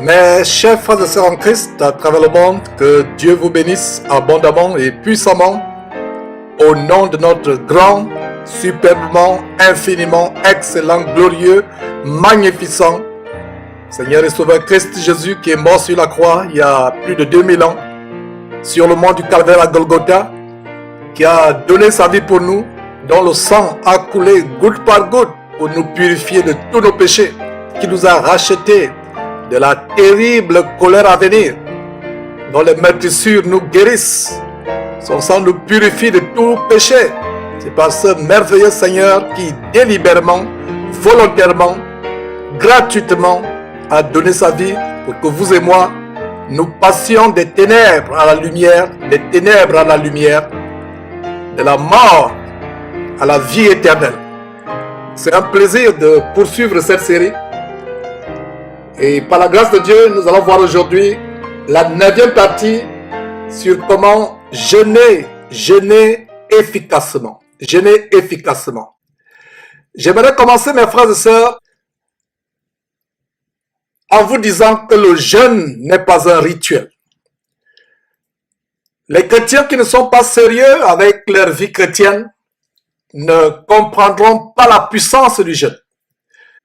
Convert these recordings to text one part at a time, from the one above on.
Mes chers frères et sœurs en Christ à travers le monde, que Dieu vous bénisse abondamment et puissamment au nom de notre grand, superbement, infiniment, excellent, glorieux, magnificent Seigneur et Sauveur Christ Jésus qui est mort sur la croix il y a plus de 2000 ans sur le mont du Calvaire à Golgotha, qui a donné sa vie pour nous, dont le sang a coulé goutte par goutte pour nous purifier de tous nos péchés, qui nous a rachetés de la terrible colère à venir, dont les meurtrissures nous guérissent. Son sang nous purifie de tout péché. C'est par ce merveilleux Seigneur qui délibérément, volontairement, gratuitement a donné sa vie pour que vous et moi, nous passions des ténèbres à la lumière, des ténèbres à la lumière, de la mort à la vie éternelle. C'est un plaisir de poursuivre cette série. Et par la grâce de Dieu, nous allons voir aujourd'hui la 9e partie sur comment jeûner efficacement. Jeûner efficacement. J'aimerais commencer, mes frères et sœurs, en vous disant que le jeûne n'est pas un rituel. Les chrétiens qui ne sont pas sérieux avec leur vie chrétienne ne comprendront pas la puissance du jeûne.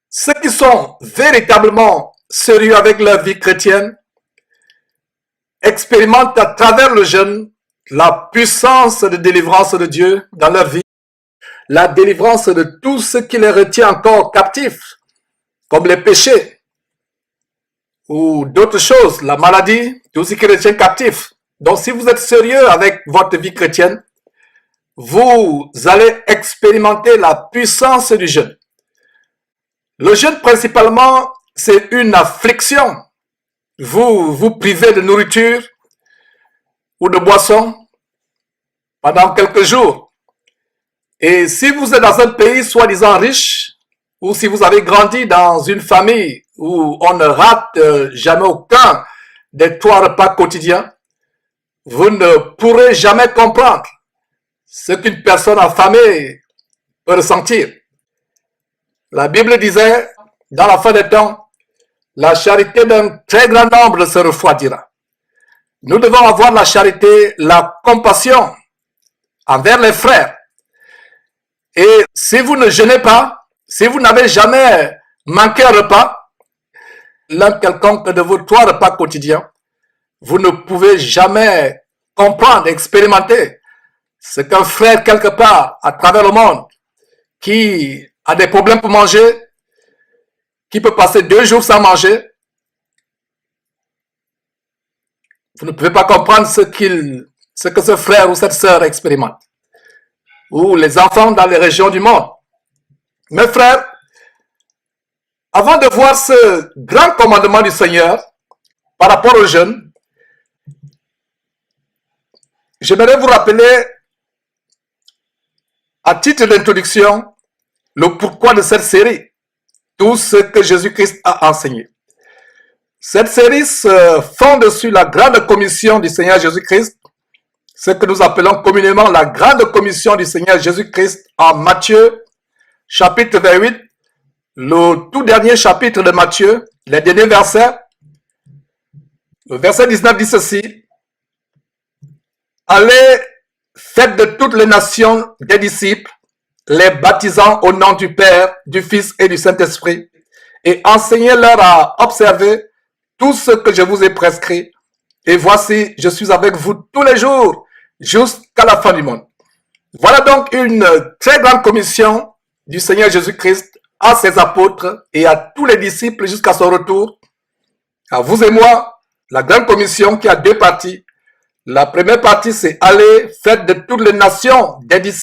Ceux qui sont véritablement sérieux avec leur vie chrétienne expérimentent à travers le jeûne la puissance de délivrance de Dieu dans leur vie, la délivrance de tout ce qui les retient encore captifs, comme les péchés ou d'autres choses, la maladie, tout ce qui les retient captifs. Donc si vous êtes sérieux avec votre vie chrétienne, vous allez expérimenter la puissance du jeûne. Le jeûne principalement, c'est une affliction. Vous vous privez de nourriture ou de boisson pendant quelques jours. Et si vous êtes dans un pays soi-disant riche, ou si vous avez grandi dans une famille où on ne rate jamais aucun des 3 repas quotidiens, vous ne pourrez jamais comprendre ce qu'une personne affamée peut ressentir. La Bible disait, dans la fin des temps, la charité d'un très grand nombre se refroidira. Nous devons avoir la charité, la compassion envers les frères. Et si vous ne jeûnez pas, si vous n'avez jamais manqué un repas, l'un quelconque de vos 3 repas quotidiens, vous ne pouvez jamais comprendre, expérimenter ce qu'un frère quelque part à travers le monde qui a des problèmes pour manger, qui peut passer 2 jours sans manger, vous ne pouvez pas comprendre ce que ce frère ou cette sœur expérimente. Ou les enfants dans les régions du monde. Mes frères, avant de voir ce grand commandement du Seigneur par rapport au jeûne, j'aimerais vous rappeler, à titre d'introduction, le pourquoi de cette série, tout ce que Jésus-Christ a enseigné. Cette série se fonde sur la grande commission du Seigneur Jésus-Christ, ce que nous appelons communément la grande commission du Seigneur Jésus-Christ en Matthieu, chapitre 28, le tout dernier chapitre de Matthieu, les derniers versets. Le verset 19 dit ceci: Allez, faites de toutes les nations des disciples, les baptisant au nom du Père, du Fils et du Saint-Esprit, et enseignez-leur à observer tout ce que je vous ai prescrit. Et voici, je suis avec vous tous les jours, jusqu'à la fin du monde. Voilà donc une très grande commission du Seigneur Jésus-Christ à ses apôtres et à tous les disciples jusqu'à son retour. À vous et moi, la grande commission qui a 2 parties. La première partie, c'est aller, faites de toutes les nations des disciples.